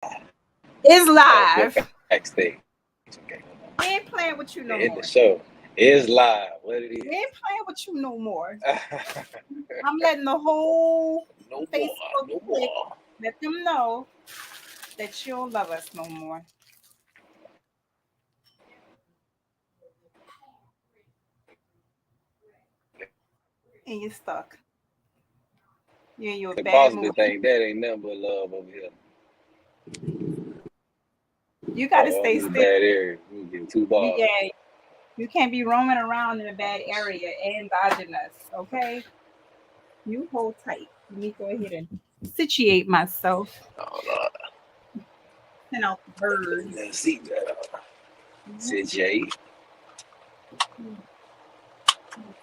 It's Oh, live. backstage. Okay. We ain't playing with you no In the more. show. It's live. What it We ain't playing with you no more. is. I'm letting the whole No more. Facebook No clique more. let them know that you don't love us no more. And you're stuck. You're in your Could bad possibly mood. think that ain't nothing but love over here. You gotta I'm stay in a still. bad area. We getting two bars. Yeah, you can't be roaming around in a bad area endogenous, okay? You hold tight. Let me go ahead and situate myself. Oh, Lord. Send out the birds. Let's see that. CJ.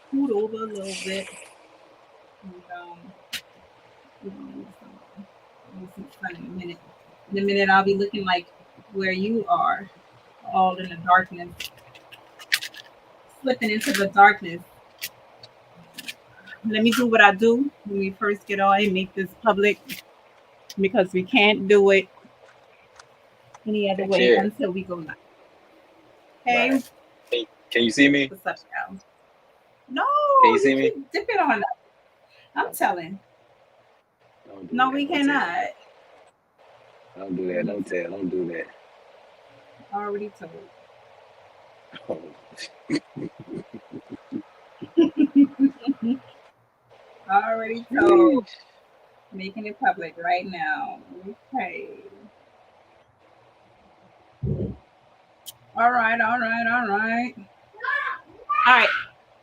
Scoot over a little bit. And, we're gonna need some sun in a minute. In a minute, I'll be looking like where you are, all in the darkness, slipping into the darkness. Let me do what I do when we first get on and make this public because we can't do it any other Hey, way Cherry. until we go live. Right. Okay? Can you see me? What's up, y'all? No, Can you you see me? keep dipping on us. I'm Okay. telling. Don't do No, that. we Don't tell. cannot. Don't do that. Don't tell. Don't do that. Already told. Already told. Sheesh. Making it public right now. Okay. All right, all right, all right. All right.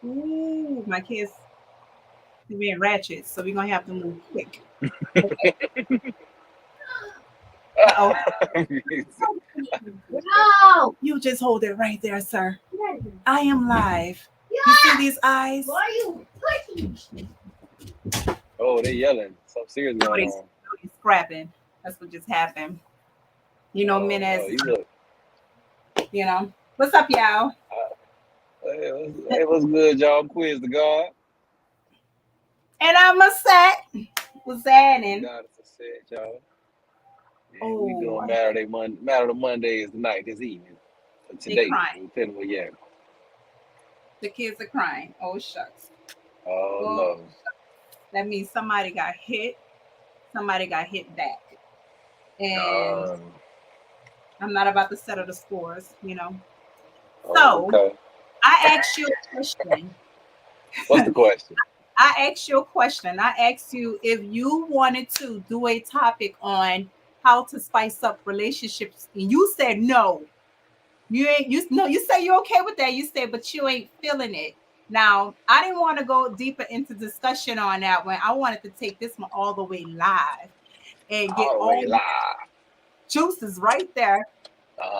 Ooh, my kids are being ratchet, so we're gonna have to move quick. Okay. Uh-oh. No. You just hold it right there, sir. I am live. You see these eyes? Why are you pushing? Oh, they yelling. Something serious going Nobody's, on. nobody's scrapping. That's what just happened. You know, Oh Menace, no, you look. you know. What's up, y'all? What's good, y'all? Quiz the God. And I'm a set. What's happening? God is a set, y'all. And we Oh, doing Marital Mondays tonight, this evening, they today. crying. We telling where you at. The kids are crying. Oh, shucks. Oh Oh, no. that means somebody got hit. Somebody got hit back. And Um, I'm not about to settle the scores, you know. oh, So okay. I asked you a question. What's the question? I asked you a question. I asked you if you wanted to do a topic on how to spice up relationships, and you said no. You ain't you no, you say you're okay with that. You said, but you ain't feeling it. Now, I didn't want to go deeper into discussion on that one. I wanted to take this one all the way live and get All the way all live. juices right there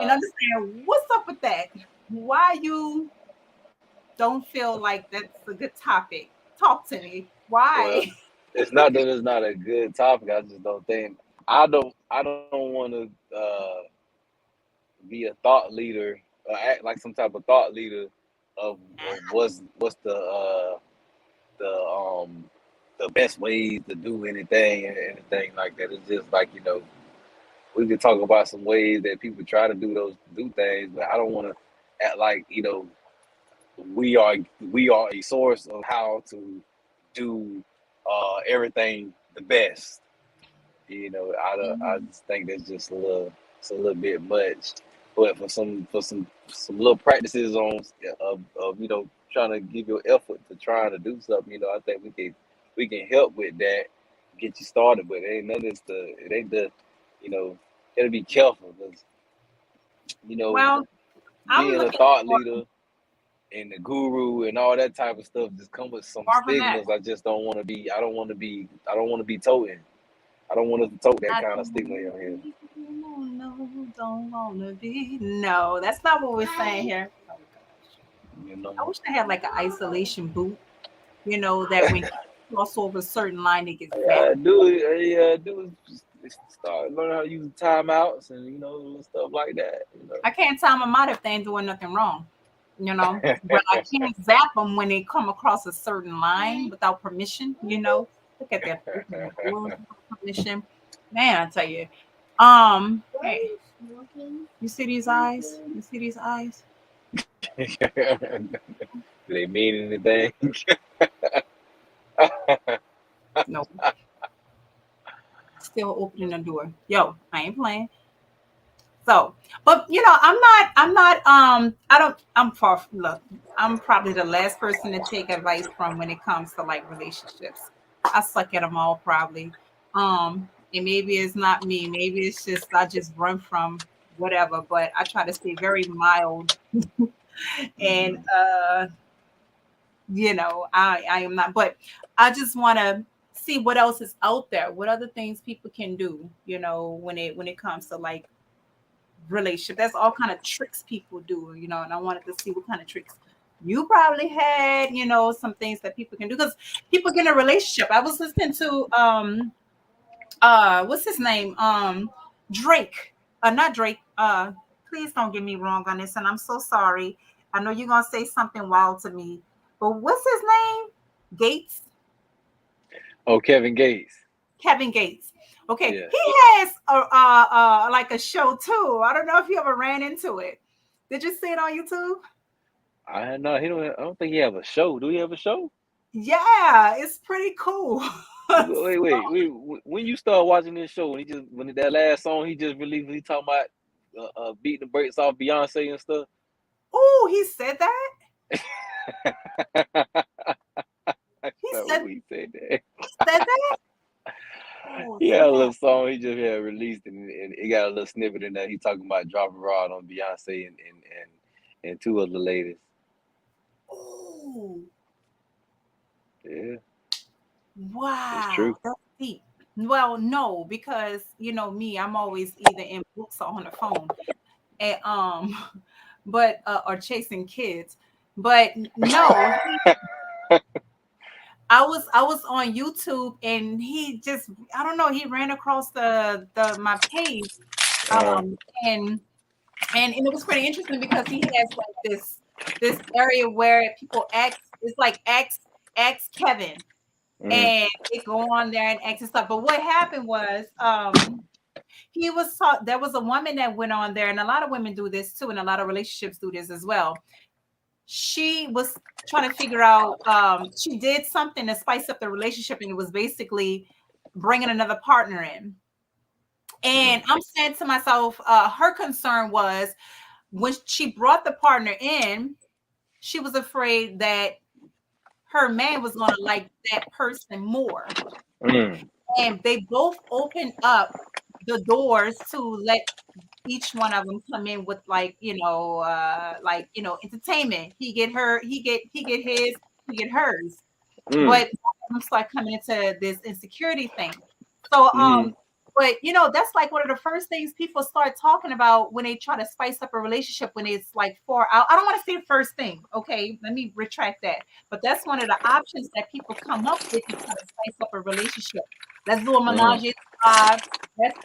and Uh, understand what's up with that. Why you don't feel like that's a good topic? Talk to me. well, Why? it's not that it's not a good topic. I just don't think I don't want to be a thought leader or act like some type of thought leader of what's the the best ways to do anything and anything like that. It's just like we could talk about some ways that people try to do things, but I don't want to act like we are we are a source of how to do everything the best. I Mhm. just think that's just it's a little bit much. But for some little practices of trying to give your effort to trying to do something, I think we can help with that, get you started. But it ain't none of this it ain't the you know gotta be careful because you know Well, I'm being a looking thought for leader and the guru and all that type of stuff just come with some Marvin Mack. stigmas. I just don't want to be. I don't want to be toting. I don't want us to tote that I kind of don't stigma wanna on here. be, no, don't wanna be. No, that's not what we're saying here. Oh gosh. You know, I wish I had like an isolation boot, that when kids cross over a certain line, they get zapped. do is just start learning how to use timeouts and little stuff like that. I can't time them out if they ain't doing nothing wrong. But I can't zap them when they come across a certain line without permission. Look at that, open the door without permission. Man, I tell you. Hey, you see these eyes? You see these eyes? Do they mean anything? No, still opening the door. Yo, I ain't playing. So, but I don't, I'm far from, look, I'm probably the last person to take advice from when it comes to like relationships. I suck at them all probably. And maybe it's not me. Maybe it's just, I just run from whatever, but I try to stay very mild and, I am not, but I just want to see what else is out there, what other things people can do, when it comes to like relationship. That's all kind of tricks people do, and I wanted to see what kind of tricks you probably had, some things that people can do because people get in a relationship. I was listening to what's his name? Drake. Not Drake. Please don't get me wrong on this, and I'm so sorry. I know you're gonna say something wild to me, but what's his name? Gates? Oh, Kevin Gates. Kevin Gates. Okay, Yeah. he has like a show too. I don't know if you ever ran into it. Did you see it on YouTube? I know he don't. I don't think he have a show. Do he have a show? Yeah, it's pretty cool. Wait. When you start watching this show, when that last song he just released, he talking about beating the brakes off Beyonce and stuff. Oh, he said that. He So said he said that. said that. Oh He had a snap! little song he just had released, and it got a little snippet in there. He talking about dropping rod on Beyonce and two other ladies. Oh Yeah, it's wow, true. that's deep. Well, no, because me, I'm always either in books or on the phone, and but or chasing kids. But no, I was on YouTube and he just, I don't know, he ran across the my page, Uh, um and and it was pretty interesting because he has like this area where people ask, it's like ask Kevin, mm, and they go on there and ask and stuff. But what happened was he was taught, there was a woman that went on there, and a lot of women do this too, and a lot of relationships do this as well. She was trying to figure out, she did something to spice up the relationship, and it was basically bringing another partner in. And mm, I'm saying to myself, her concern was when she brought the partner in, she was afraid that her man was going to like that person more. mm, And they both opened up the doors to let each one of them come in with like entertainment. He get his, he get hers. mm, But I'm start coming into this insecurity thing. So mm, but that's like one of the first things people start talking about when they try to spice up a relationship, when it's like far out. I don't want to say the first thing, okay? Let me retract that. But that's one of the options that people come up with to try to spice up a relationship. Let's do a mm, menage a trois. Let's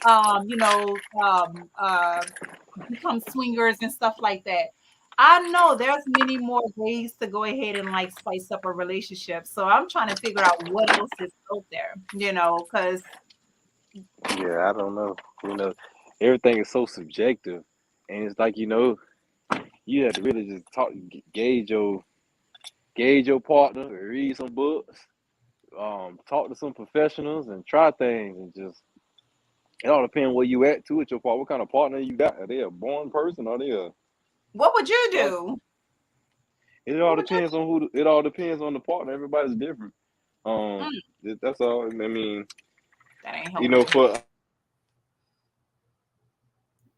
become swingers and stuff like that. I know there's many more ways to go ahead and like spice up a relationship. So I'm trying to figure out what else is out there, because yeah, I don't know. You know, everything is so subjective, and it's like you have to really just gauge your partner, read some books, talk to some professionals, and try things, and just it all depends where you at too with your partner. What kind of partner you got? Are they a born person? Are they a what would you uh, do? It What all would you depends on who. It all depends on the partner. Everybody's different. do? Um, that's all. I mean, That ain't helpful. for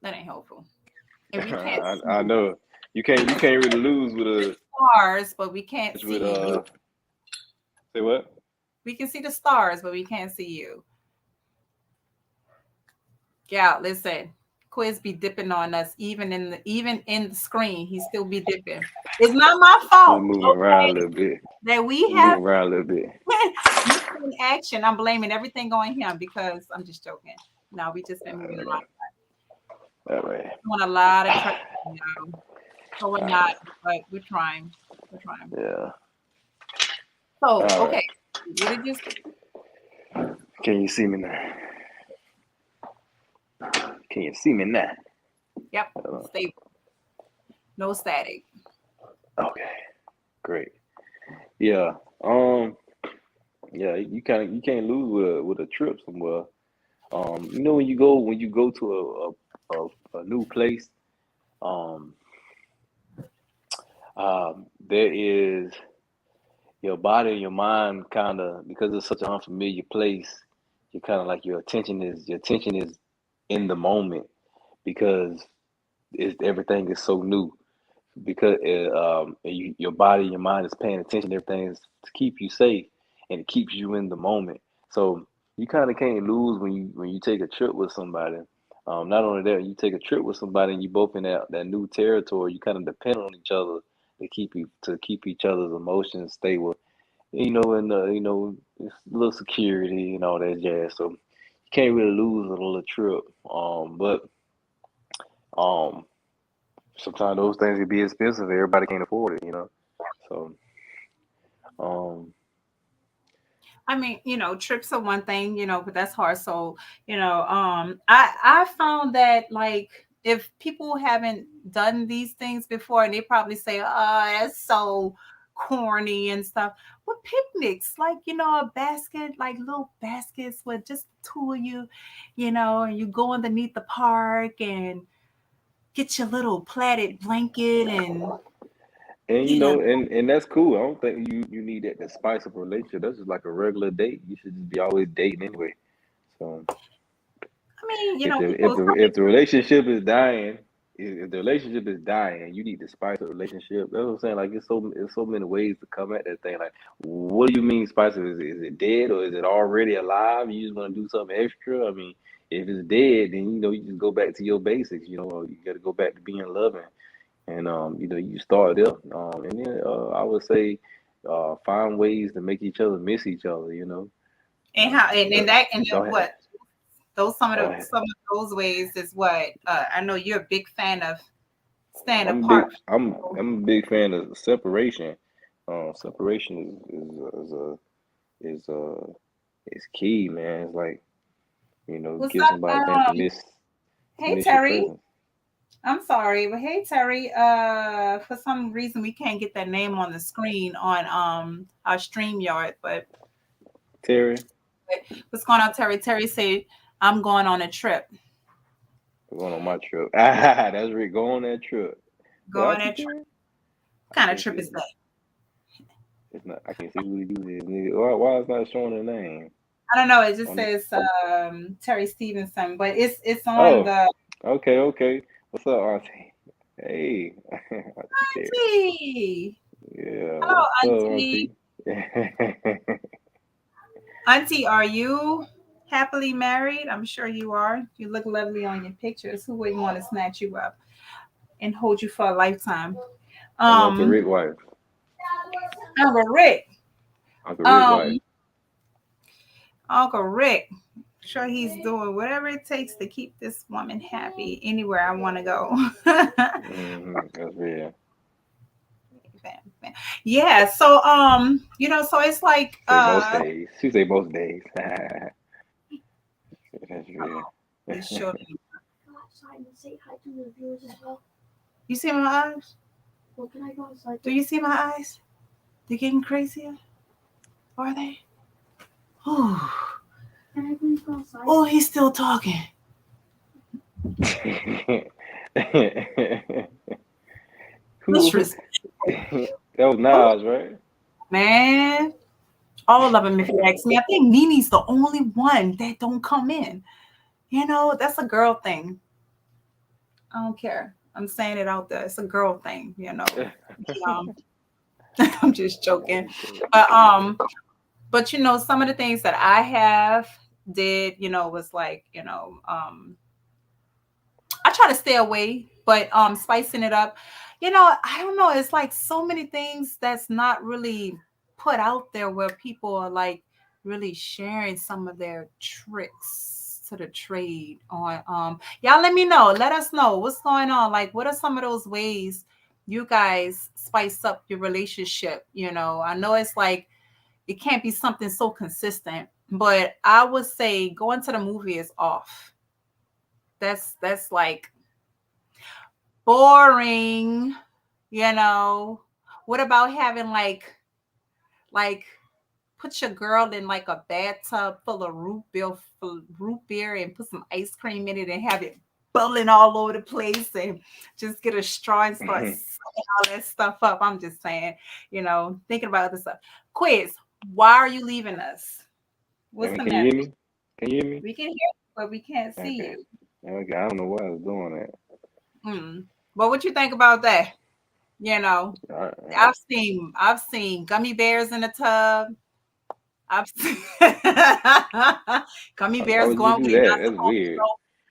That ain't helpful. And we can't I see. know you can't really lose The stars, but we can't with see you. say what? We can see the stars, but we can't see you. Yeah, listen. Quiz be dipping on us, even in the screen. He still be dipping. It's not my He's fault, moving around a okay? little bit. That we He's have moving around a little bit. missing action. I'm blaming everything on him because I'm just joking. No, we just been moving All along. right. All right. Doing a lot of crazy now. So we're not, but we're trying. We're trying. Yeah. So, All okay. right. What did you Can you see me now? Can you see me now? Yep. Uh, Stable. No static. okay, great. Yeah. Um. Yeah. You can't lose with a trip somewhere. When you go to a new place, um, there is your body and your mind kind of, because it's such an unfamiliar place. You're kind of like your attention is in the moment because everything is so new. Because your body, your mind is paying attention. Everything is to keep you safe and it keeps you in the moment. So you kind of can't lose when you take a trip with somebody. Not only that, you take a trip with somebody and you both in that new territory. You kind of depend on each other to keep each other's emotions stable. And it's a little security and all that jazz. So you can't really lose on a little trip. But um, sometimes those things can be expensive. Everybody can't afford it. So, um, I mean, trips are one thing, but that's hard. So, I found that like if people haven't done these things before, and they probably say, "Oh, that's so corny and stuff." But picnics, like a basket, like little baskets with just the two of you, and you go underneath the park and get your little platted blanket and and eat a. and that's cool. I don't think you need that to spice up a relationship. That's just like a regular date. You should just be always dating anyway. So I mean, if people. the relationship is dying, if the relationship is dying, you need to spice up the relationship. That's what I'm saying. Like it's so many ways to come at that thing. Like, what do you mean spice it? Is it dead or is it already alive? You just want to do something extra? I mean, if it's dead, then you just go back to your basics. You got to go back to being loving, and you start there. And then I would say, find ways to make each other miss each other. And how and Don't that and then don't have, what those some of the don't have, some of those ways is what I know you're a big fan of staying I'm apart. big. I'm a big fan of separation. Separation is is key, man. It's like What's give up? somebody a chance to Hey miss your Terry. presence. I'm sorry, but hey Terry. For some reason we can't get that name on the screen on our StreamYard. Terry, But what's going on, Terry? Terry said I'm going on a trip. we're going on my trip. Ah, that's Rick. Go on that trip. Did I Going on see a trip. Terry? What I kind of can't trip see is it. that? It's not. I can't see who the dude is. Nigga. Why is not showing the name I don't know. It just on the? says Terry Stevenson, but it's on Oh, the okay, okay. What's up, Auntie? Hey, Auntie Terry. Auntie. Yeah, Hello, what's up, Auntie. Auntie? Auntie, are you happily married? I'm sure you are. You look lovely on your pictures. Who wouldn't want to snatch you up and hold you for a lifetime? That's Uncle Um, Rick wife. Uncle Rick. Uncle Rick wife. Um, Uncle Rick. Sure he's doing whatever it takes to keep this woman happy anywhere I want to go. That's real. Yeah, so so it's like Say most days. She say most days. That's real. it sure go outside and say hi to the viewers as well. You see my eyes? Well, can I go outside? Do you see my eyes? They're getting crazier. Are they? Oh, can I please go outside? Oh, he's still talking. Who? Disrespectful. That was Oh, Nas, right? man. All of them, if you ask me. I think Nini's the only one that don't come in. That's a girl thing. I don't care. I'm saying it out there. It's a girl thing. Um, I'm just joking. But some of the things that I have did, was like, I try to stay away, but spicing it up. I don't know. It's like so many things that's not really put out there where people are like really sharing some of their tricks to the trade on y'all let me know. Let us know what's going on. Like what are some of those ways you guys spice up your relationship? I know it's like it can't be something so consistent, but I would say going to the movie is off. That's like boring, you know. What about having like put your girl in like a bathtub full of root beer and put some ice cream in it and have it bubbling all over the place and just get a straw and start sucking all that stuff up. I'm just saying, thinking about other stuff. Quiz, why are you leaving us? I What's mean, the can you matter? hear me? Can you hear me? We can hear you, but we can't see Okay. you. Okay. I don't know why I was doing that. Hmm. But what you think about that? You know, I've seen gummy bears in the tub. I've seen gummy Why bears would you going do where you're that? not That's supposed to weird. go.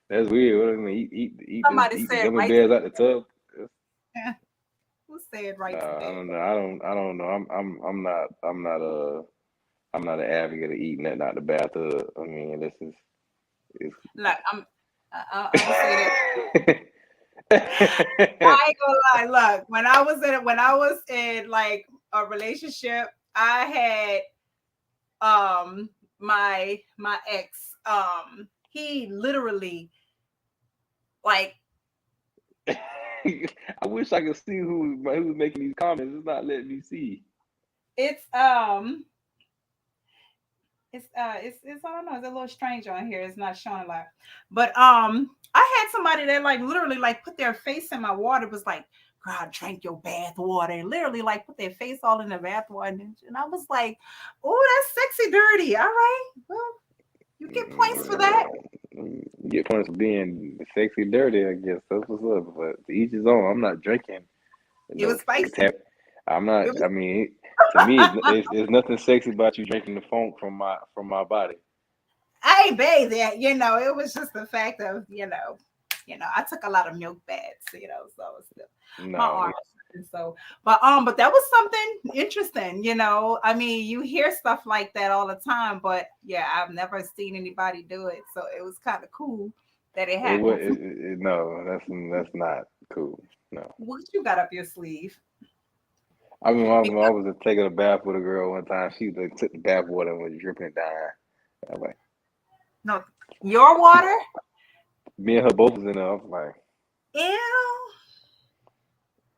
That's weird. What do you mean? Somebody Eat the said gummy right to bears out the tub? that. Who said right to I that? don't know. I don't know. I'm not an advocate of eating that out the bathtub. I mean, this is it's. Look, I'm gonna say that. I ain't gonna lie. Look, when I was in like a relationship, I had my ex. He literally like I wish I could see who's making these comments. It's not letting me see. it's it's I don't know, it's a little strange on here. It's not showing a lot. But I had somebody that like literally like put their face in my water, was like, God, drink your bath water, and literally like put their face all in the bath water. And I was like, oh, that's sexy dirty. All right. Well, you get points for that. You get points for being sexy dirty, I guess. That's what's up. But to each his own. I'm not drinking. It was Tap. spicy. I'm not. It was I mean, to me, it's nothing sexy about you drinking the funk from my body. I ain't bathed yet, it was just the fact of, I took a lot of milk baths, so it's still my No, arms. And so, but that was something interesting, I mean, you hear stuff like that all the time, but yeah, I've never seen anybody do it. So it was kind of cool that it it was. happened. No, that's not cool. No. What you got up your sleeve? I mean, I Because was just taking a bath with a girl one time. She like, took the bath water and was dripping it down. I was like, no, your water? me and her both was in there. I was like, Ew.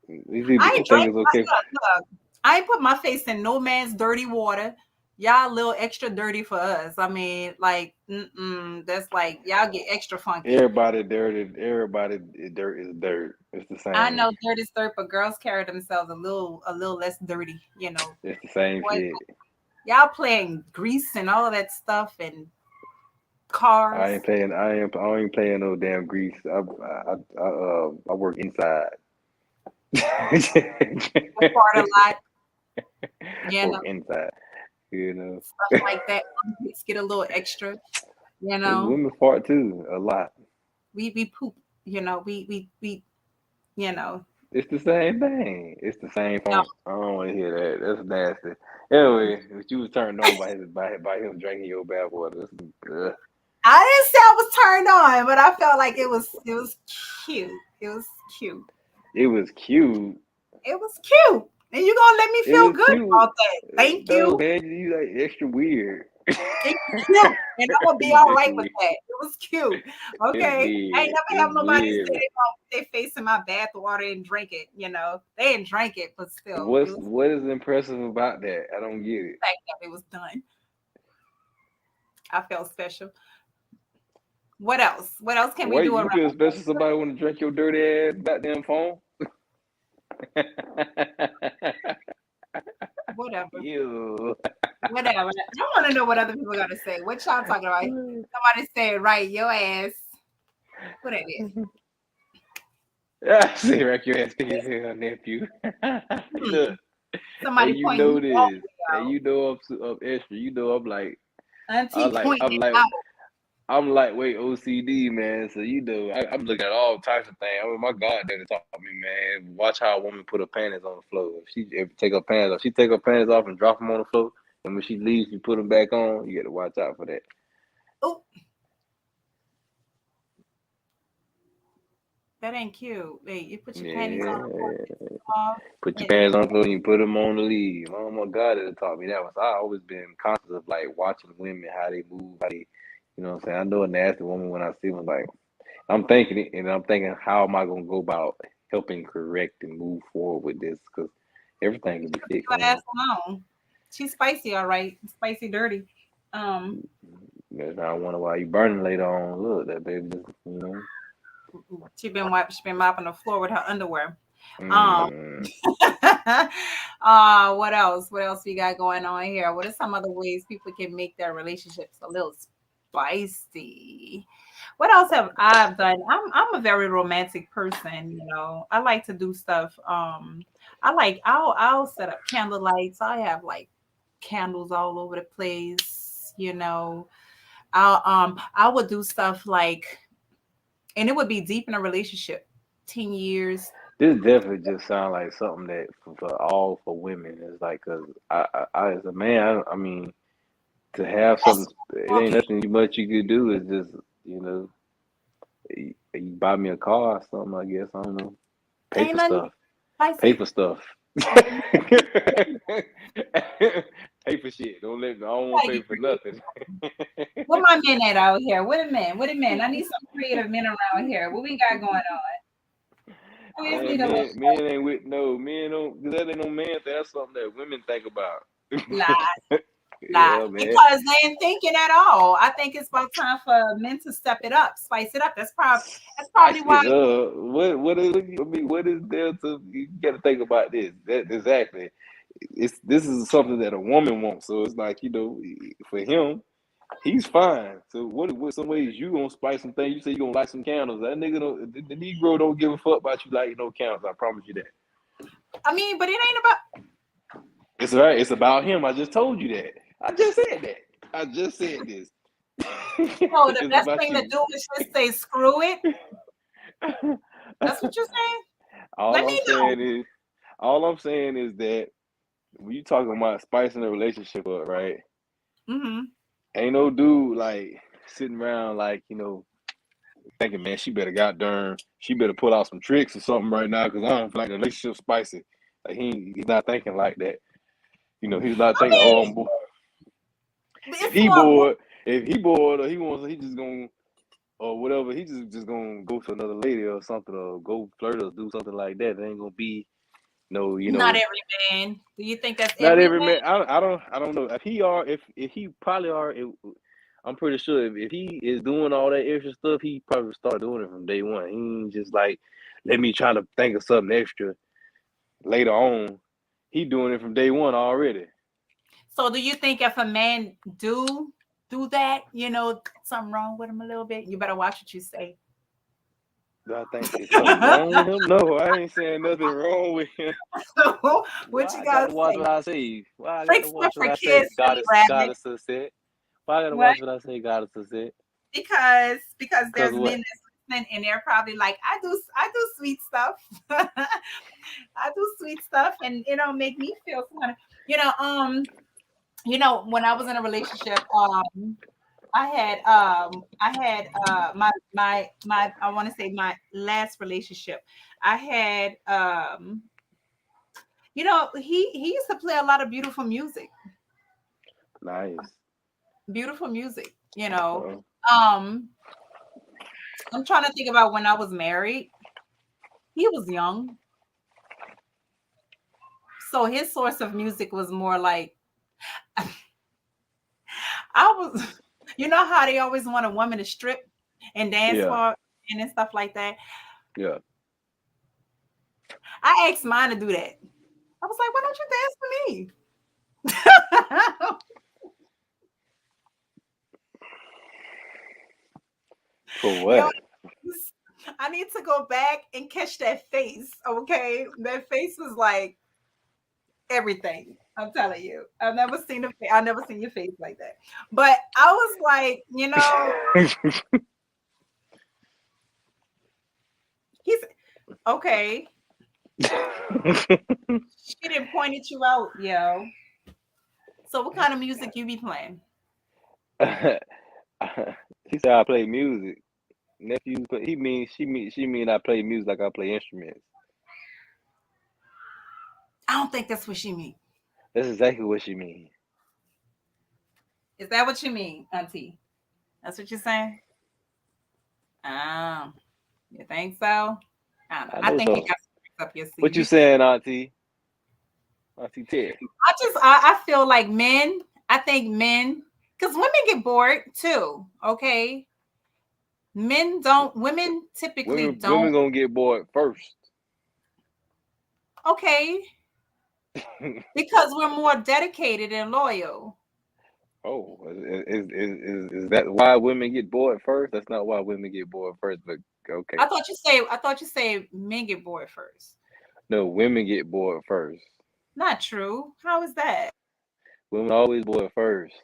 it's either I she ain't think drank. it's okay. Look, I ain't put my face in no man's dirty water. Y'all a little extra dirty for us. I mean, like, that's like y'all get extra funky. Everybody dirty. Everybody dirt is dirt. It's the I same. know dirt is dirt, but girls carry themselves a little less dirty. It's the same Boys, shit. y'all playing grease and all of that stuff and I cars. ain't paying. I ain't paying no damn grease. I work inside. You fart a lot, you know, Work inside. You know, stuff like that. Armpits get a little extra. You know, women fart too a lot. we poop. We you know. It's the same thing. It's the same No, funk. I don't want to hear that. That's nasty. Anyway, if you was turned on by him drinking your bad water, ugh. I didn't say I was turned on, but I felt like it was cute. It was cute. It was cute. It was cute. And you gonna let me It feel was good cute. about that. Thank No, you. man, you like extra weird. It's cute. And I'm gonna be You all extra right with weird. that. It was cute. It's Okay. I ain't weird. never have It's nobody say weird. they gonna put their face in my bath water and drink it, They didn't drink it, but still, it was What is impressive about that? I don't get it. the fact that it was done. I felt special. What else? What else can we Wait, do you around feel special? Somebody want to drink your dirty ass goddamn phone? whatever? Ew. Whatever. I want to know what other people gotta say. What y'all talking about? Somebody said, right, your ass. What it is? Ah, see, wreck your ass to your nephew. Hmm. Look, and Somebody you pointing know you all this, the way and out. you know I'm extra. You know Auntie pointing I'm it like, out. I'm lightweight OCD, man. So you know, I'm looking at all types of things. I mean, my goddaddy taught me, man. Watch how a woman put her panties on the floor. If she ever take her panties off, she take her panties off and drop them on the floor. And when she leaves, you put them back on. You got to watch out for that. Oh, that ain't cute. Hey, you put your panties on the floor, take Yeah, them off, put your and panties on the floor and you put them on the leave. Oh my God, it taught me that one. So I always been conscious of like watching women how they move, how they, you know what I'm saying. I know a nasty woman when I see one like. I'm thinking it, and I'm thinking, how am I gonna go about helping correct and move forward with this? Because everything can be fixed, Your ass man. alone. She's spicy, all right. Spicy, dirty. Um, That's why I wonder why you burning later on. Look, that baby, just, she been mopping the floor with her underwear. Um, Mm, what else? What else we got going on here? What are some other ways people can make their relationships a little spicy? What else have I done? I'm a very romantic person, you know. I like to do stuff. I'll set up candle lights. I have like candles all over the place, you know. I would do stuff like, and it would be deep in a relationship, 10 years. this definitely just sounds like something that for women is like, cause I as a man, I mean, to have That's something, it ain't okay. nothing much you could do. Is just, you know, you buy me a car or something. I guess I don't know, pay Ain't for nothing stuff, pay spicy. for stuff, pay for shit. I don't want to Gotta pay get for creative. nothing. What my men at out here? What a man. What a man. I need some creative men around here. What we got going on? I just need Man, a little men ain't with no men. Don't, 'cause that ain't no man thing. That's something that women think about. lie, lie. Yeah, man. Because they ain't thinking at all. I think it's about time for men to step it up, spice it up. That's probably Spice why. it up. What is, I mean, what is there to, you got to think about this? That exactly. This is something that a woman wants. So it's like, for him, he's fine. So what some ways you gonna spice some things? You say you gonna light some candles. That nigga don't, the Negro don't give a fuck about you lighting no candles. I promise you that. I mean, but it ain't about. It's right. It's about him. I just told you that. I just said that. I just said this. No, the It's best about thing to you. do is just say screw it. That's what you're saying. Let all me I'm know. saying is, all I'm saying is that when you talking about spicing a relationship up, right? Hmm. Ain't no dude like sitting around like, thinking, man, she better pull out some tricks or something right now because I don't feel like the relationship spicy. Like he's not thinking like that. He's not I thinking, oh, mean, I'm bored. If it's he more. bored, if he bored or he just gonna or whatever, he just gonna go to another lady or something or go flirt or do something like that. There ain't gonna be no, Not every man. Do you think that's not every every man? man. I don't know if he probably are. I'm pretty sure if he is doing all that extra stuff, he probably start doing it from day one. He ain't just like, let me try to think of something extra later on. He doing it from day one already. So do you think if a man do that, you know, something wrong with him a little bit? You better watch what you say. Do I think it's something wrong with him? No, I ain't saying nothing wrong with him. What Why you I gotta gotta watch say? what I say? Why I gotta Fix watch stuff what for I say? kids, silly rabbit. Goddess has said. Why I gotta What? watch what I say? Goddess has said. Because Cause there's what? men that's listening and they're probably like, I do sweet stuff. I do sweet stuff and it'll make me feel some kind of, you know, when I was in a relationship, I had I want to say my last relationship. I had he used to play a lot of Nice. beautiful music, you know. Uh, Um I'm trying to think about when I was married. He was young, so his source of music was more like I was you know how they always want a woman to strip and dance yeah, for and stuff like that. yeah. I asked mine to do that. I was like, why don't you dance for me? For Yo, what? I need to go back and catch that face. Okay, that face was like everything. I'm telling you, I've never seen your face like that. But I was like, he's okay. She didn't pointed you out, yo. So what kind of music you be playing? She said I play music. Nephew, he mean she mean I play music like I play instruments. I don't think that's what she mean. That's exactly what she mean. Is that what you mean, Auntie? That's what you're saying? Um, you think so? I don't know. I I know think you so. got some tricks up your What sleeve. you You think saying, Auntie? Auntie Terry? I feel like men, I think men, because women get bored too. Okay. Women typically Women don't. gonna get bored first. Okay. Because we're more dedicated and loyal. Oh, is that why women get bored first? That's not why women get bored first, but okay. I thought you say men get bored first. No, women get bored first. Not true. How is that? Women always bored first.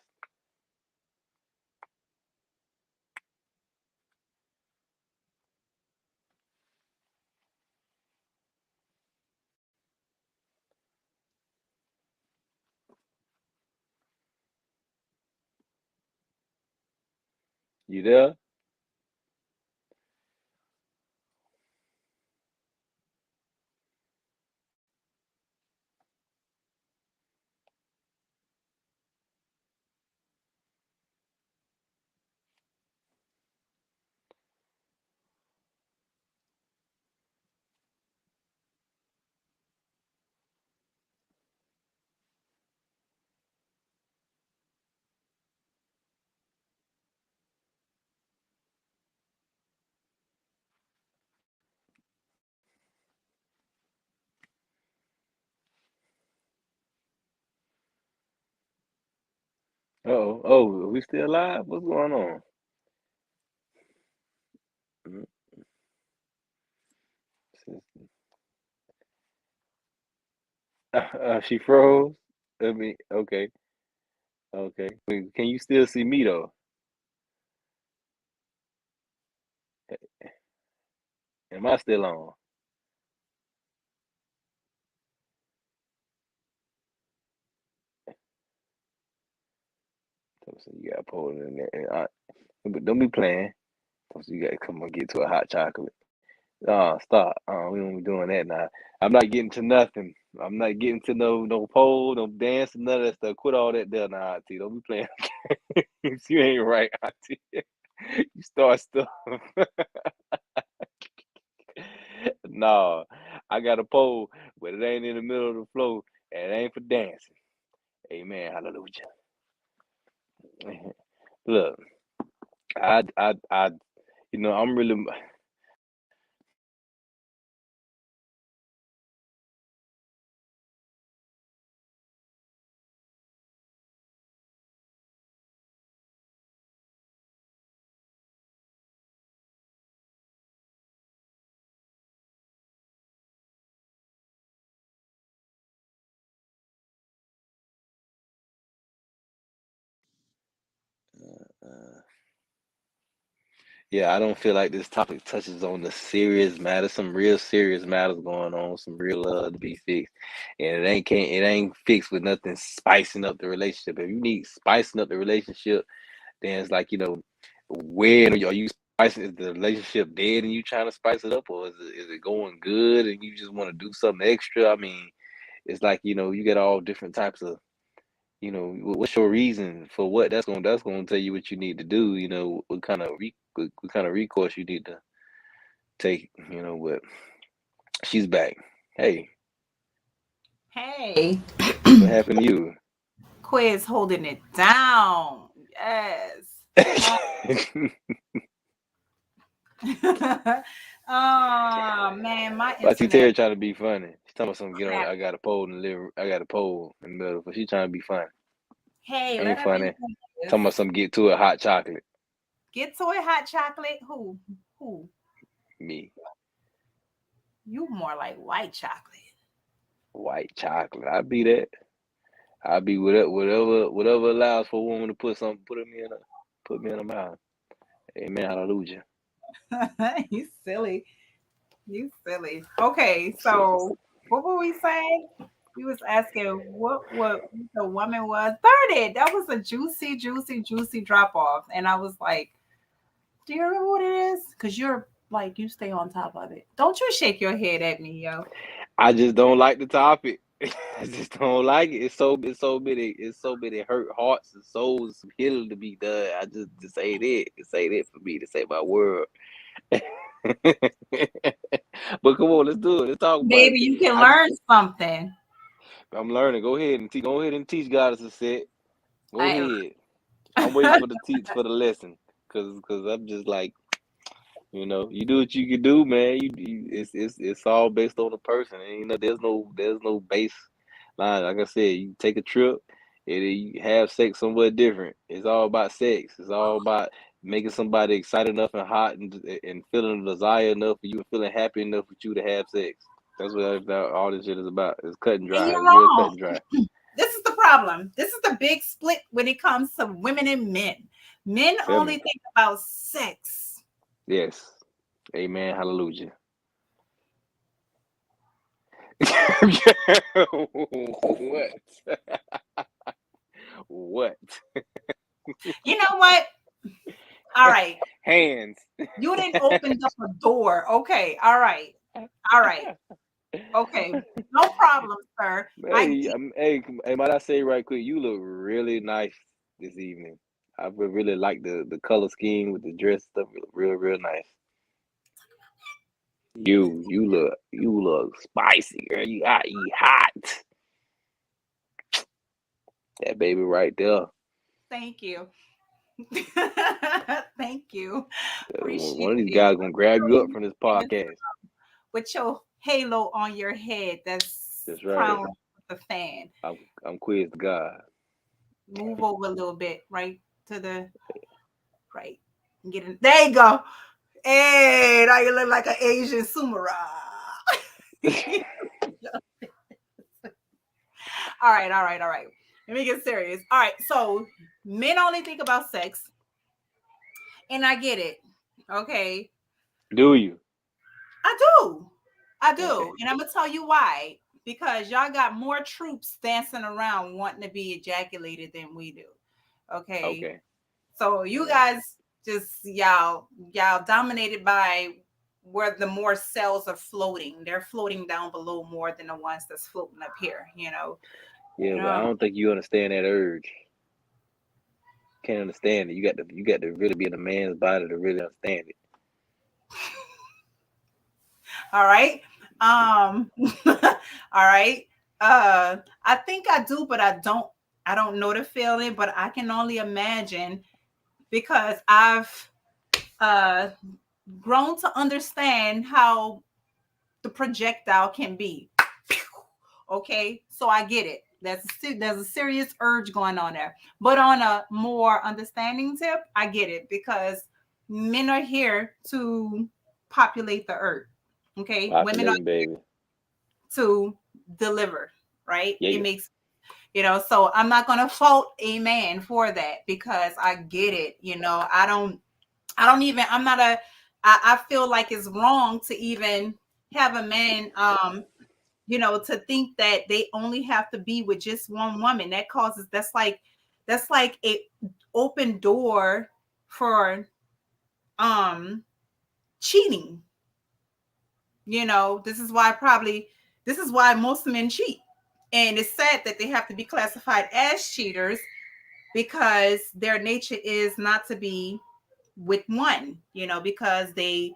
You there? Oh, are we still alive? What's going on? Mhm. She froze. I mean, okay, okay. Wait, can you still see me though? Am I still on? So you got pulled in there. But don't be playing. So you got to come and get to a hot chocolate. Stop. We don't be doing that now. I'm not getting to nothing. I'm not getting to no pole, no dance, none of that stuff. Quit all that there now, Auntie. Don't be playing. You ain't right, Auntie. You start stuff. No, I got a pole, but it ain't in the middle of the floor, and it ain't for dancing. Amen. Hallelujah. Look, I, I'm really. Uh, Yeah, I don't feel like this topic touches on the serious matters, some real serious matters going on, some real love to be fixed, and it ain't fixed with nothing spicing up the relationship. If you need spicing up the relationship, then it's like when are you spicing? Is the relationship dead and you trying to spice it up, or is it going good and you just want to do something extra? I mean, it's like you get all different types of what's your reason for what that's gonna tell you what you need to do. What kind of recourse you need to take. But she's back. Hey, Hey, what happened to you? Quiz holding it down. Yes. Um, oh man, my I see internet Terry trying to be funny. She's talking about something. crap. I got a pole in the living. I got a pole in the middle, but she trying to be funny. Hey, let Ain't her be funny. this. Talking about something. Get to it. Hot chocolate. Get to it, hot chocolate. Who? Who? Me. You more like white chocolate. White chocolate. I be that. I be whatever allows for a woman to put me in a mouth. Amen. Hallelujah. You silly. You silly. Okay, So so what were we saying? We was asking what the woman was. 30. That was a juicy, juicy, juicy drop off. And I was like, do you remember what it is? Because you're like you stay on top of it. Don't you shake your head at me, yo. I just don't like the topic. I just don't like it. It's so many hurt hearts and souls, some healing to be done. I just ain't it. This ain't it for me. This ain't my world. But come on, let's do it. Let's talk about it. Maybe you can I just, learn something. I'm learning. Go ahead and teach God a set. Go I, ahead. I'm waiting for the teach for the lesson, cause I'm just like, you do what you can do, man. It's all based on the person. And, there's no base line. Like I said, you take a trip and then you have sex somewhere different. It's all about sex. It's all about making somebody excited enough and hot and feeling the desire enough for you and feeling happy enough with you to have sex. That's what all this shit is about. It's cut and and dry. you're It's real cut wrong. and dry. This is the problem. This is the big split when it comes to women and men. Men Tell only me. think about sex. Yes. Amen. Hallelujah. What? What? You know what? All right. Hands. You didn't open up a door. Okay. All right. All right. Okay. No problem, sir. I Hey, hey, might I say right quick, you look really nice this evening. I really like the color scheme with the dress stuff. You look real, real nice. You look spicy, girl. You hot. That baby right there. thank you. Thank you. One Appreciate of these it. guys gonna grab you up from this podcast. With your halo on your head that's That's right. crowned with a fan. I'm quiz God. Move over a little bit, right to the right. Get in. There you go. Hey, now you look like an Asian samurai. All right, all right, all right. Let me get serious. All right, so men only think about sex, and I get it. Okay, Do you? I do. I do. Okay. And I'm going to tell you why. Because y'all got more troops dancing around wanting to be ejaculated than we do. Okay. Okay. So All you right. guys just y'all dominated by where the more cells are floating. They're floating down below more than the ones that's floating up here, you know. Yeah, but I Um, don't think you understand that urge. Can't understand it. You got to really be in a man's body to really understand it. all right. All right. I think I do, but I don't know the feeling, but I can only imagine because I've uh, grown to understand how the projectile can be. Okay, so I get it. There's a serious urge going on there, but on a more understanding tip, I get it because men are here to populate the earth. Okay, women are Populating, baby. to deliver. Right? It Yeah. makes so I'm not gonna fault a man for that because I get it. I don't even, I'm not a, I feel like it's wrong to even have a man, to think that they only have to be with just one woman. That's like a open door for, um, cheating. This is why most men cheat. And it's sad that they have to be classified as cheaters because their nature is not to be with one, because they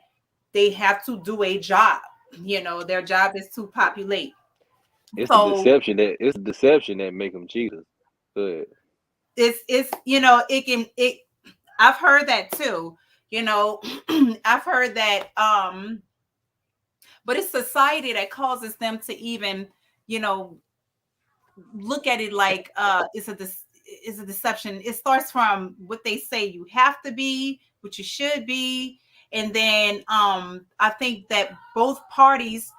have to do a job. Their job is to populate. So It's the deception that make them cheaters. Good. it's it can it I've heard that too. you know I've heard that, but it's society that causes them to even you know look at it like it's a deception. It starts from what they say you have to be, what you should be, and then I think that both parties,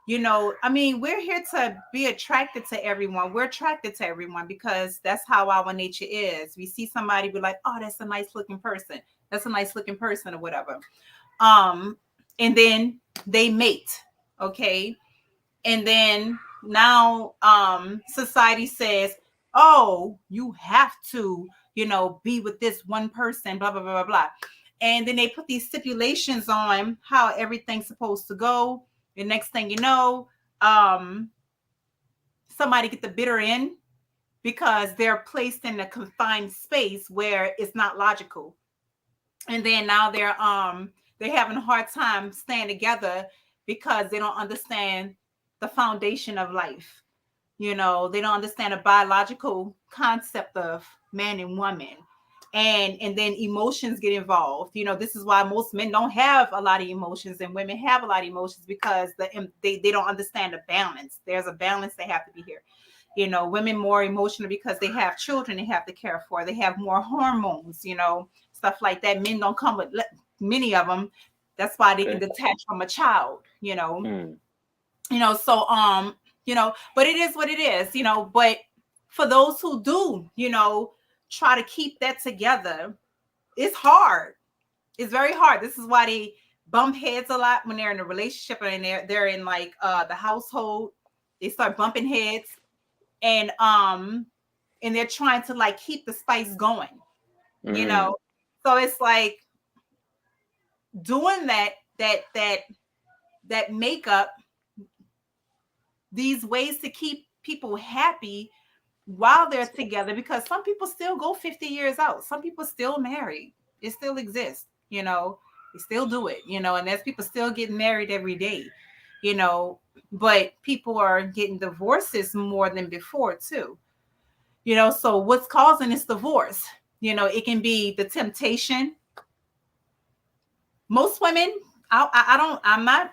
I mean, we're here to be attracted to everyone. We're attracted to everyone because that's how our nature is. We see somebody, we're like, oh, that's a nice looking person. That's a nice looking person or whatever. Um, and then they mate, okay? And then now society says, oh, you have to be with this one person, blah blah blah blah blah. And then they put these stipulations on how everything's supposed to go. And next thing you know, um somebody get the bitter end because they're placed in a confined space where it's not logical. And then now they're having a hard time staying together because they don't understand the foundation of life. They don't understand the biological concept of man and woman. And then emotions get involved. This is why most men don't have a lot of emotions and women have a lot of emotions, because they don't understand the balance. There's a balance that have to be here. Women more emotional because they have children they have to care for. They have more hormones, stuff like that. Men don't come with many of them. That's why they can Okay. detach from a child. Mm. So but it is what it is. But for those who do, try to keep that together, it's hard. It's very hard. This is why they bump heads a lot when they're in a relationship, and they're in like the household. They start bumping heads, and they're trying to like keep the spice going, you Mm. know. So it's like doing that makeup, these ways to keep people happy while they're together, because some people still go 50 years out. Some people still married. It still exists, they still do it, and there's people still getting married every day, you know, but people are getting divorces more than before too. So what's causing this divorce? It can be the temptation. Most women, I'm not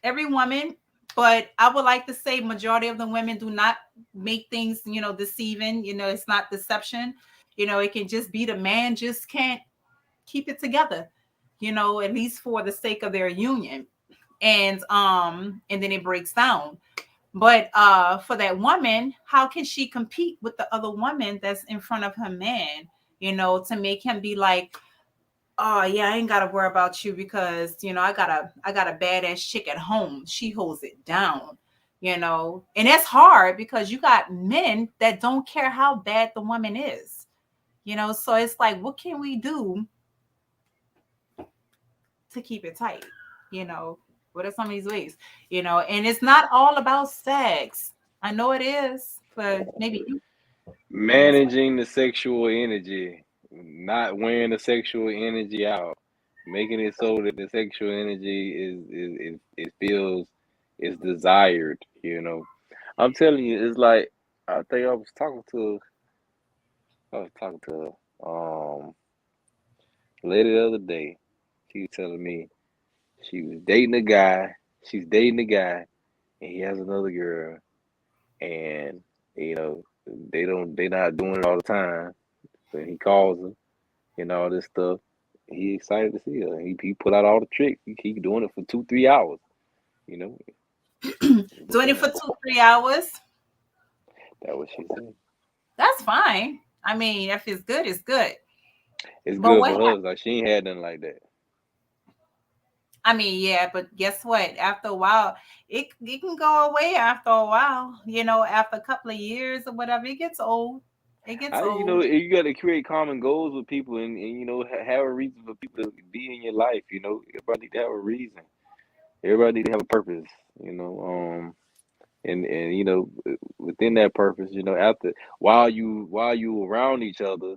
every woman, but I would like to say majority of the women do not make things, deceiving. It's not deception. It can just be the man just can't keep it together, at least for the sake of their union. And then it breaks down. But for that woman, how can she compete with the other woman that's in front of her man, to make him be like, oh yeah, I ain't gotta worry about you because I got a badass chick at home. She holds it down, and that's hard because you got men that don't care how bad the woman is, so it's like, what can we do to keep it tight? You know, what are some of these ways? And it's not all about sex. I know it is, but maybe you can answer. Managing the sexual energy, not wearing the sexual energy out, making it so that the sexual energy is it feels is desired. I'm telling you, it's like I think I was talking to a lady the other day. She was telling me she was dating a guy. She's dating a guy, and he has another girl, and you know they not doing it all the time. But he calls her and all this stuff. He excited to see her. He put out all the tricks. He keep doing it for 2 3 hours. You know, Doing it for 2 3 hours. that what she said. That's fine. I mean, if it's good, it's good. It's But good what for her. Like she ain't had nothing like that. I mean, yeah, but guess what? After a while, it can go away after a while. After a couple of years or whatever, it gets old. It gets I old. you got to create common goals with people and have a reason for people to be in your life. Everybody need to have a reason. Everybody need to have a purpose. You know, and within that purpose, after while you around each other,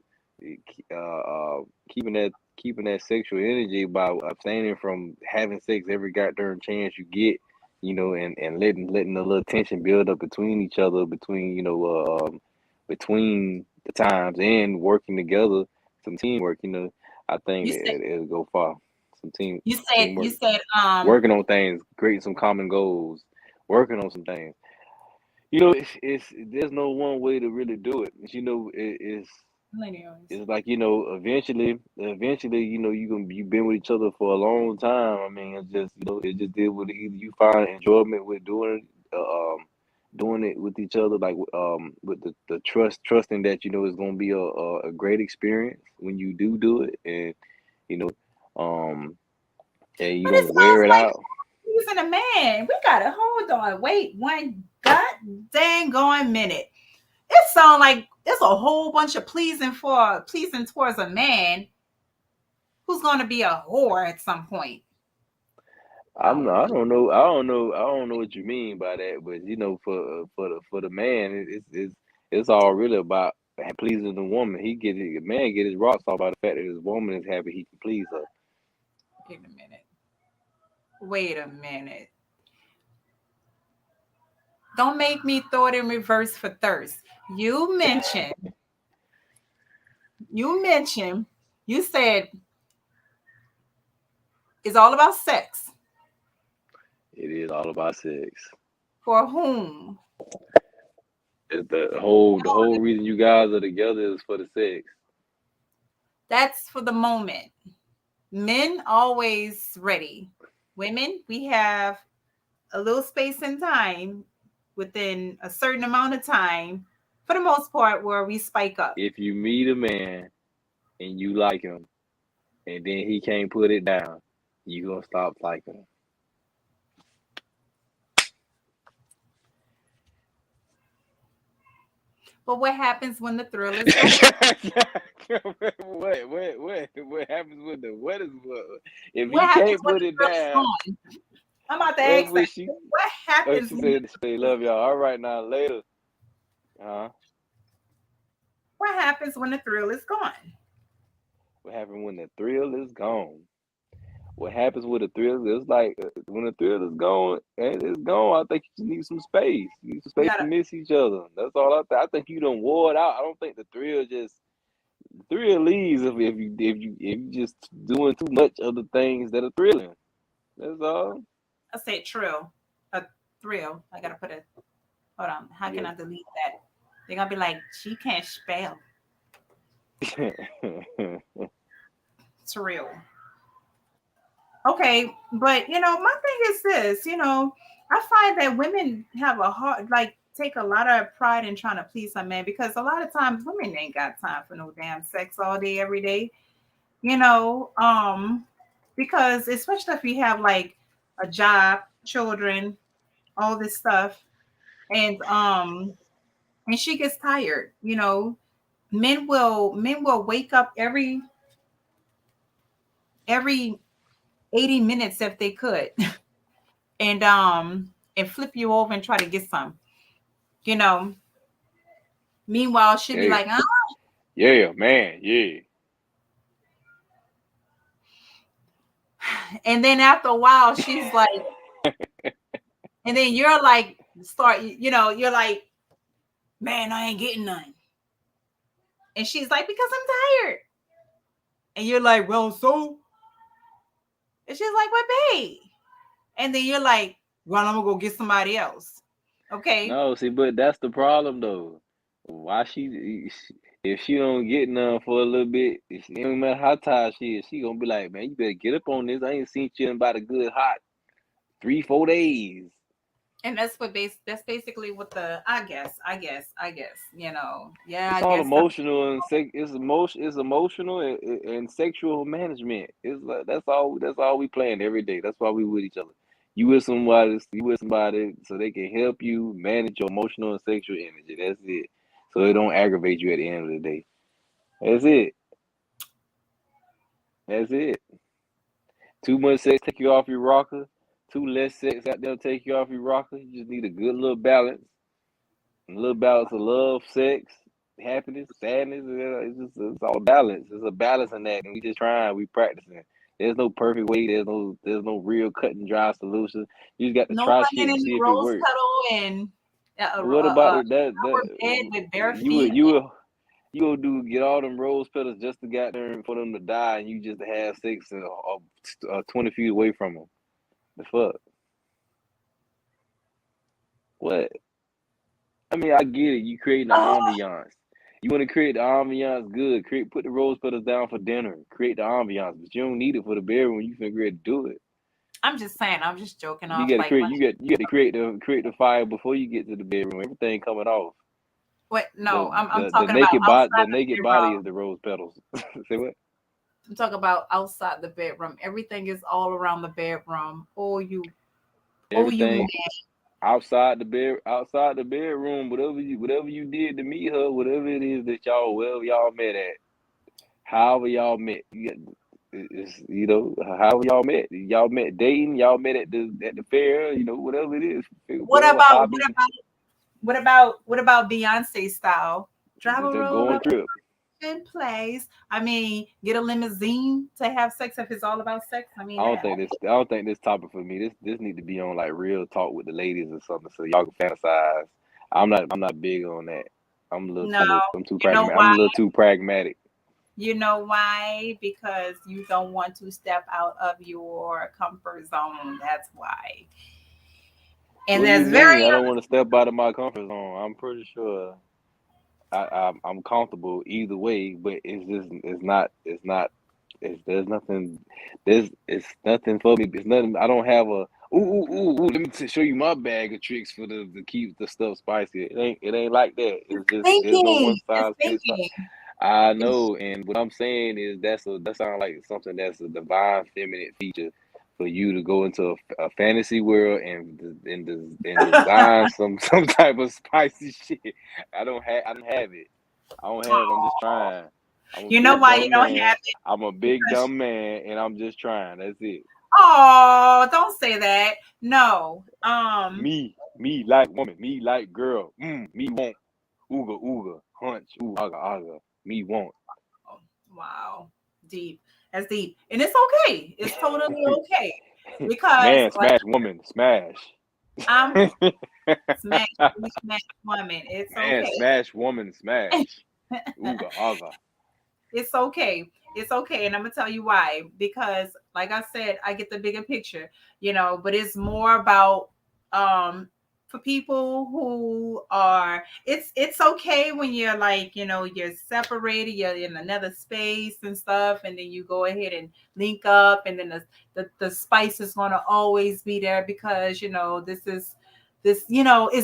keeping that sexual energy by abstaining from having sex every goddamn chance you get, and letting the little tension build up between each other, between the times, and working together, some teamwork. I think You said it'll go far. Some you teamwork, said working on things, creating some common goals, working on some things. It's there's no one way to really do it. millennials. It's like, eventually, you've been with each other for a long time. I mean, it's just, it just did with either you find enjoyment with doing it with each other, like with the trusting that it's gonna be a great experience when you do it, and you know, um, and you But it don't wear sounds it like out. using a man. We gotta hold on. Wait one god dang going minute. It sounds like it's a whole bunch of pleasing towards a man who's gonna be a whore at some point. A I'm not, I don't know. I don't know what you mean by that, but for the man, it's all really about pleasing the woman. The man get his rocks off by the fact that his woman is happy he can please her. Wait a minute. Wait a minute. Don't make me throw it in reverse for thirst. You mentioned, you mentioned, you said it's all about sex. It is all about sex. For whom? It's the whole reason you guys are together is for the sex. That's for the moment. Men always ready. Women, we have a little space and time within a certain amount of time, for the most part, where we spike up. If you meet a man and you like him, and then he can't put it down, you gonna stop liking him. But what happens when the thrill is gone? What happens with the what is what? If What he happens can't when put the it thrill is down, gone? I'm about to what ask that. was she? What Oh, happens she when said they love y'all. All right, now later. Uh, what happens when the thrill is gone? what happened when the thrill is gone? What happens with the thrill is like when the thrill is gone and it's gone. I think you just need some space. You need some You space to gotta miss each other. That's all I think you done wore it out. I don't think the thrill leaves if you just doing too much of the things that are thrilling. That's all. I said trill. A thrill. I gotta put it. Hold on. How can Yeah. I delete that? They're gonna be like, she can't spell thrill. Okay, but my thing is this, I find that women have a hard like take a lot of pride in trying to please a man because a lot of times women ain't got time for no damn sex all day, every day, you know. Because especially if you have like a job, children, all this stuff, and she gets tired, men will wake up every 80 minutes if they could and flip you over and try to get some. You know, meanwhile she'd be Yeah, like, yeah, man, yeah. and then after a while she's like, and then you're like, you're like, man, I ain't getting none. And she's like, because I'm tired. And you're like, well, so? And she's like, well, babe. And then you're like, well, I'm gonna go get somebody else. Okay. No, see, but that's the problem though. Why if she don't get none for a little bit, it don't matter how tired she is, she gonna be like, man, you better get up on this. I ain't seen you in about a good hot 3, 4 days. And that's basically what I guess, yeah, It's I all guess that's emotional and it's emotional and sexual management. It's like that's all we playing every day. That's why we with each other. You with somebody so they can help you manage your emotional and sexual energy. That's it. So it don't aggravate you at the end of the day. That's it. That's it. Too much sex take you off your rocker. Too less sex out there take you off your rocker. You just need a good little balance. A little balance of love, sex, happiness, sadness. It's all balance. It's a balance in that, and we just trying. We practicing. There's no perfect way. There's no real cut and dry solution. You just got to no try laying shit in and the see if it rose works. petal and What about it? our bed with bare You will feet. you will you will do get all them rose petals just to get there and for them to die, and you just have sex 20 feet away from them. The fuck? What? I mean, I get it. You creating the Oh, ambiance. You want to create the ambiance good. Put the rose petals down for dinner. Create the ambiance, but you don't need it for the bedroom. You finna ready to do it. I'm just saying, I'm just joking You off got to like create. You got to create the fire before you get to the bedroom. Everything coming off. what? No, The I'm the the talking about naked body. outside The the naked body bedroom. is the rose petals. Say what? I'm talking about outside the bedroom. Everything is all around the bedroom. Oh, you man. Everything outside the bedroom. Whatever you did to meet her. Whatever it is that wherever y'all met at. However y'all met, however y'all met dating, y'all met at the fair, whatever it is, What whatever about hobbies, what about what about Beyonce style? Drive a just roll go on a up. trip. in place. I mean, get a limousine to have sex if it's all about sex. I mean, that. I don't think this topic for me. This need to be on like real talk with the ladies or something, so y'all can fantasize. I'm not big on that. No, I'm too you know pragmatic. I'm why? a little too pragmatic. You know why? Because you don't want to step out of your comfort zone. That's why. And What do you that's very mean? I don't want to step out of my comfort zone. I'm pretty sure I'm comfortable either way, but it's there's nothing it's nothing for me. It's nothing. I don't have a let me show you my bag of tricks for the to keep the stuff spicy. It ain't like that. It's just there's no thinking. one It's size fits all. thinking. I It's know, and what I'm saying is that sounds like something that's a divine feminine feature for you to go into a fantasy world and design some type of spicy shit. I don't have it. I don't have it. I'm just Aw. trying. I'm a You know big why you dumb don't man. have it? I'm a big Because dumb man, and I'm just trying. That's it. oh, don't say that. No. Me like woman. Me like girl. Me want ooga ooga hunch ooga aga aga. Me want. Oh, wow. Deep. That's deep. And it's okay. It's totally okay. Because Man, like smash woman, smash. I'm smash, we smash woman. It's Man, okay. smash woman, smash. Ooga aga. It's okay. It's okay. And I'm gonna tell you why. Because like I said, I get the bigger picture, but it's more about um for people who are it's okay when you're like, you're separated, you're in another space and stuff, and then you go ahead and link up, and then the spice is gonna always be there because this is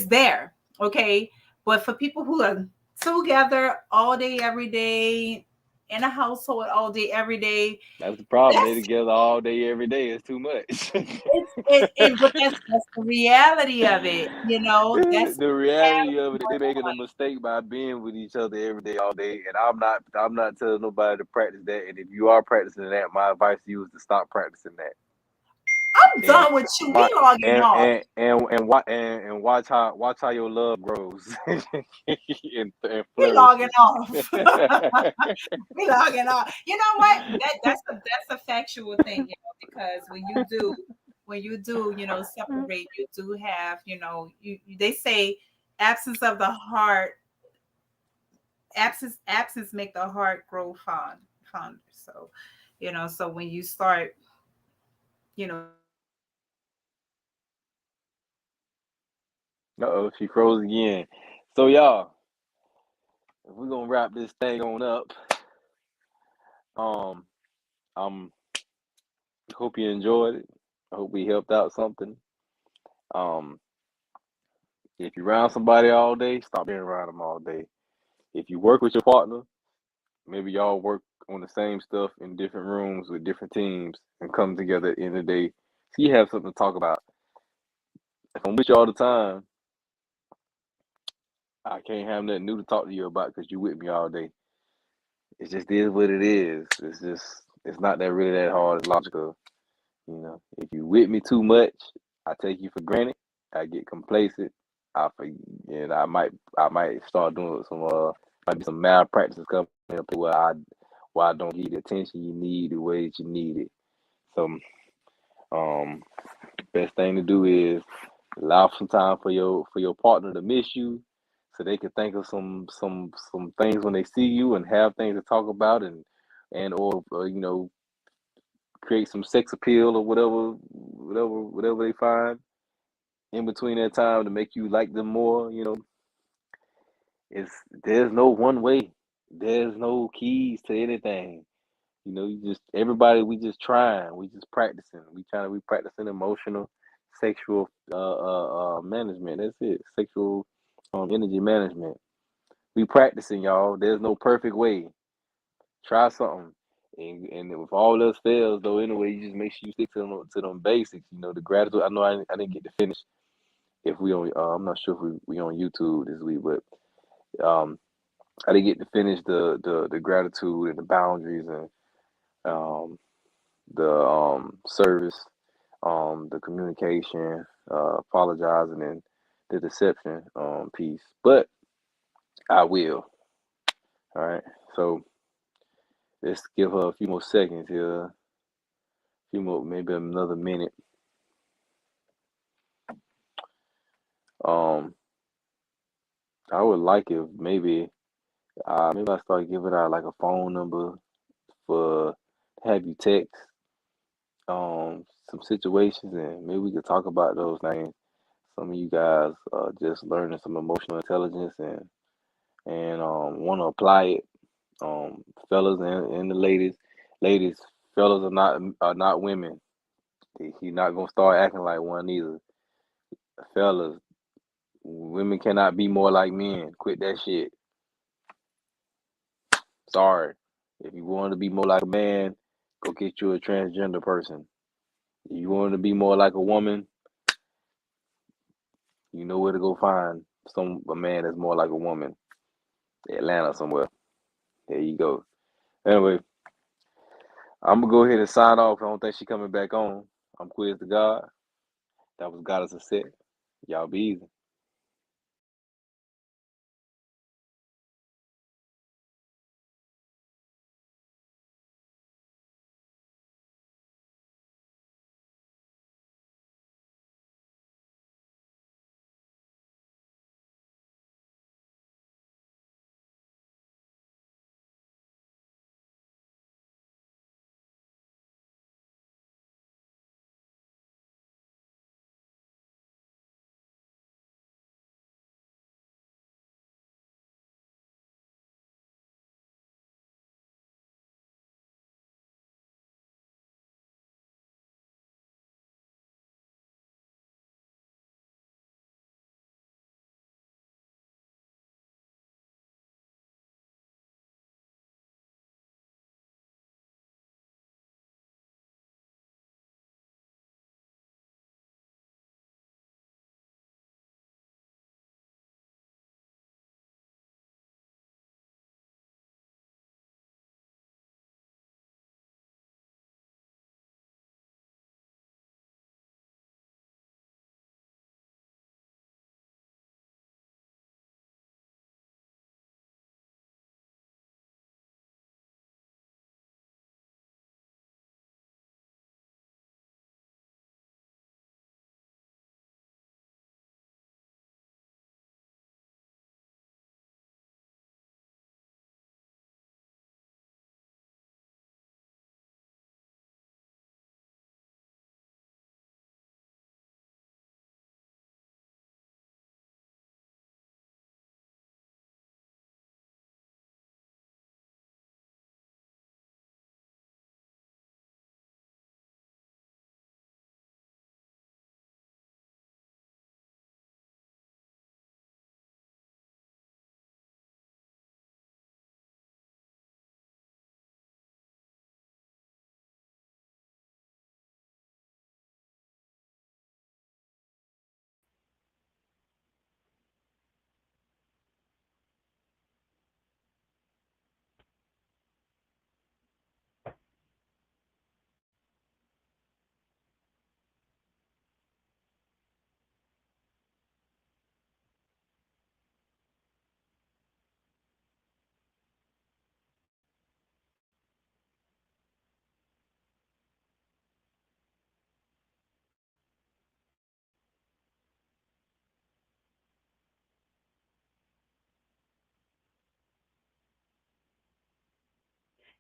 there. Okay. But for people who are together all day, every day, in a household all day, every day. That's the problem. They That's together all day, every day. It's too much. but that's the reality of it. That's The reality of it, what's they going making a on. mistake by being with each other every day, all day. And I'm not telling nobody to practice that. And if you are practicing that, my advice to you is to stop practicing that. I'm And done with you. We why logging off. and watch how your love grows and We logging flourishes. off. We logging off. You know what? That's a factual thing, because when you do, separate, you do have, they say absence of the heart, absence make the heart grow fonder. So, so when you start, separating, Uh-oh, she froze again. So y'all, if we're gonna wrap this thing on up, um, I'm hope you enjoyed it. I hope we helped out something. Um, if you're around somebody all day, stop being around them all day. If you work with your partner, maybe y'all work on the same stuff in different rooms with different teams and come together at the end of the day. So you have something to talk about. If I'm with you all the time, I can't have nothing new to talk to you about because you with me all day. It just is what it is. It's not that really that hard. It's logical. If you with me too much, I take you for granted. I get complacent. I forget, and I might start doing might be some malpractice coming up where I don't give you the attention you need the way that you need it. So um best thing to do is allow some time for your partner to miss you so they can think of some things when they see you and have things to talk about and or create some sex appeal or whatever they find in between that time to make you like them more. It's there's no one way. There's no keys to anything. You just everybody we just trying. We just practicing. We practicing emotional, sexual management. That's it. Sexual energy management. We practicing, y'all. There's no perfect way. Try something. And if all else fails, though, anyway, you just make sure you stick to them basics. The gratitude. I know I didn't get to finish. If we on, I'm not sure if we on YouTube this week, but I didn't get to finish the gratitude and the boundaries and um, the service, the communication, apologizing, and the deception piece. But I will. All right. So let's give her a few more seconds here. A few more, maybe another minute. Um, I would like if maybe I start giving out like a phone number for have you text some situations, and maybe we could talk about those things. Some of you guys are just learning some emotional intelligence and want to apply it. Fellas and the ladies, fellas are not women. You're not gonna start acting like one either. Fellas, women cannot be more like men. Quit that shit. Sorry. If you want to be more like a man, go get you a transgender person. If you want to be more like a woman, you know where to go find a man that's more like a woman. Atlanta somewhere. There you go. Anyway, I'm gonna go ahead and sign off. I don't think she coming back on. I'm Quiz the God. That was God as a set. Y'all be easy.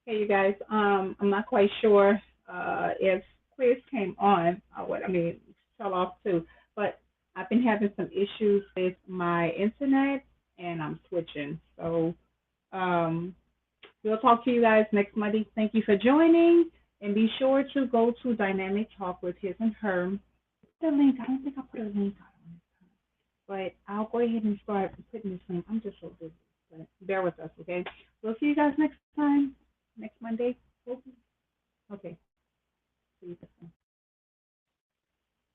Hey, you guys. I'm not quite sure if Quiz came on or what. I mean, fell off too. But I've been having some issues with my internet, and I'm switching. So um, we'll talk to you guys next Monday. Thank you for joining, and be sure to go to Dynamic Talk with his and her. The link. I don't think I put a link on it, but I'll go ahead and start putting this link. I'm just so busy. But bear with us, okay? We'll see you guys next time, next Monday. Okay.